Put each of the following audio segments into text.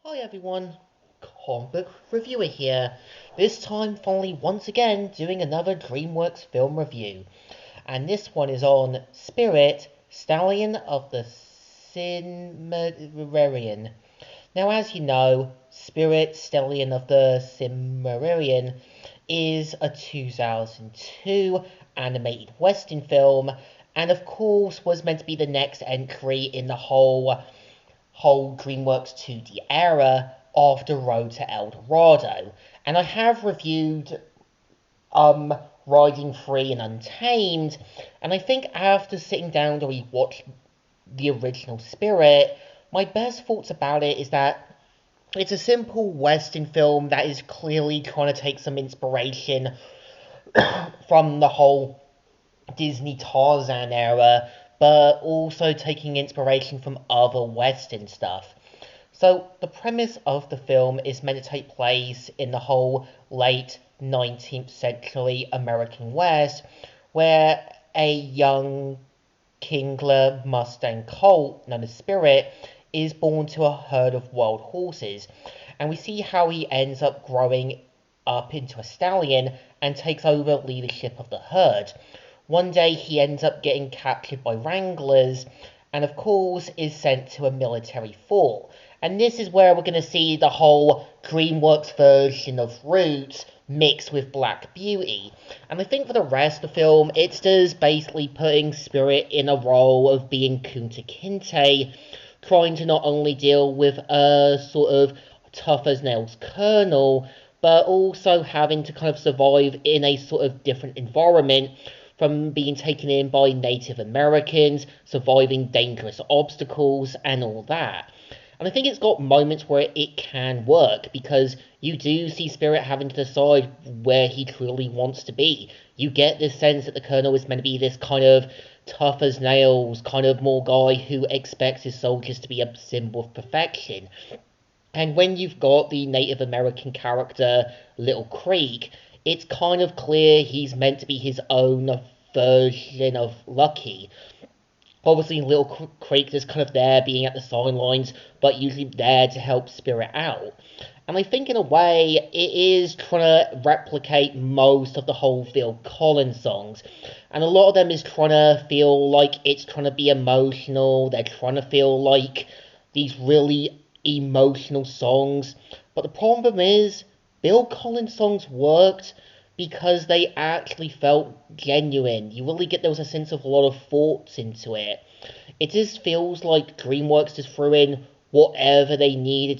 Hi everyone, comic book reviewer here. This time finally once again doing another DreamWorks film review. And this one is on Spirit, Stallion of the Cimarron. Now as you know, Spirit, Stallion of the Cimarron is a 2002 animated western film, and of course was meant to be the next entry in the whole DreamWorks 2D era of The Road to El Dorado. And I have reviewed Riding Free and Untamed, and I think after sitting down to rewatch the original Spirit, my best thoughts about it is that it's a simple Western film that is clearly trying to take some inspiration from the whole Disney Tarzan era, but also taking inspiration from other Western stuff. So, the premise of the film is meant to take place in the whole late 19th century American West, where a young Kingler Mustang colt known as Spirit is born to a herd of wild horses, and we see how he ends up growing up into a stallion and takes over leadership of the herd. One day he ends up getting captured by wranglers and, of course, is sent to a military fort. And this is where we're going to see the whole DreamWorks version of Roots mixed with Black Beauty. And I think for the rest of the film, it's just basically putting Spirit in a role of being Kunta Kinte, trying to not only deal with a sort of tough as nails colonel, but also having to kind of survive in a sort of different environment from being taken in by Native Americans, surviving dangerous obstacles, and all that. And I think it's got moments where it can work because you do see Spirit having to decide where he truly wants to be. You get this sense that the Colonel is meant to be this kind of tough as nails, kind of more guy who expects his soldiers to be a symbol of perfection. And when you've got the Native American character, Little Creek, it's kind of clear he's meant to be his own version of Lucky. Obviously, Little Creek is kind of there being at the sidelines, but usually there to help Spirit out. And I think in a way, it is trying to replicate most of the whole Phil Collins songs. And a lot of them is trying to feel like it's trying to be emotional, they're trying to feel like these really emotional songs. But the problem is, Bill Collins songs worked because they actually felt genuine. You really get there was a sense of a lot of thoughts into it. It just feels like DreamWorks just threw in whatever they needed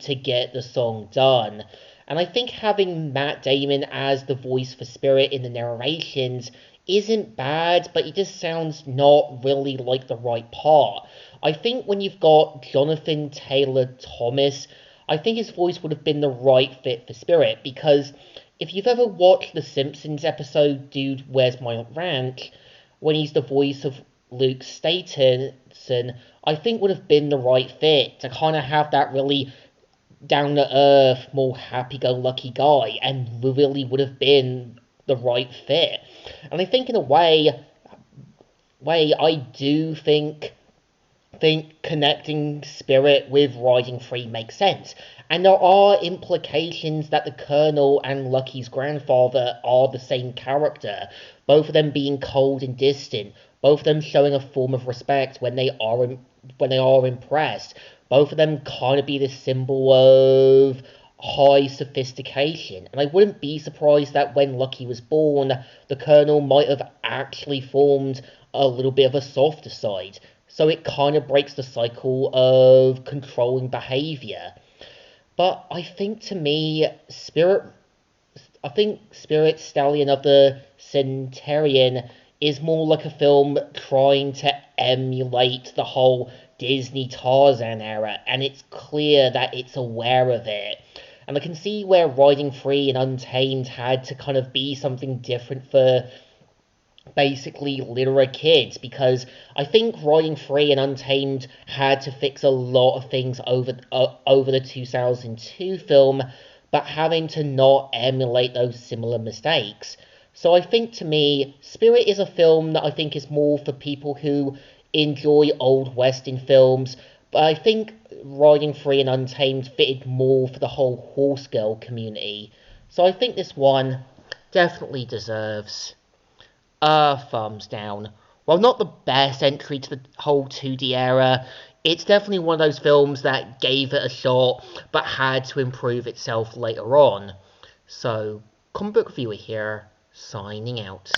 to get the song done. And I think having Matt Damon as the voice for Spirit in the narrations isn't bad, but it just sounds not really like the right part. I think when you've got Jonathan Taylor Thomas, I think his voice would have been the right fit for Spirit because if you've ever watched the Simpsons episode Dude, Where's My Ranch, when he's the voice of Luke Staton, I think would have been the right fit to kind of have that really down to earth, more happy go lucky guy, and really would have been the right fit. And I think in a way I do think connecting Spirit with Riding Free makes sense. And there are implications that the Colonel and Lucky's grandfather are the same character, both of them being cold and distant, both of them showing a form of respect when they are impressed, both of them kind of be this symbol of high sophistication. And I wouldn't be surprised that when Lucky was born, the Colonel might have actually formed a little bit of a softer side. So it kind of breaks the cycle of controlling behavior. But I think to me, Spirit Stallion of the Centurion is more like a film trying to emulate the whole Disney Tarzan era, and it's clear that it's aware of it. And I can see where Riding Free and Untamed had to kind of be something different for basically literate kids because I think Riding Free and Untamed had to fix a lot of things over the 2002 film, but having to not emulate those similar mistakes. So I think to me, Spirit is a film that I think is more for people who enjoy old Western films, But I think Riding Free and Untamed fitted more for the whole horse girl community. So I think this one definitely deserves a thumbs down. While not the best entry to the whole 2D era, it's definitely one of those films that gave it a shot but had to improve itself later on. So, comic book reviewer here, signing out.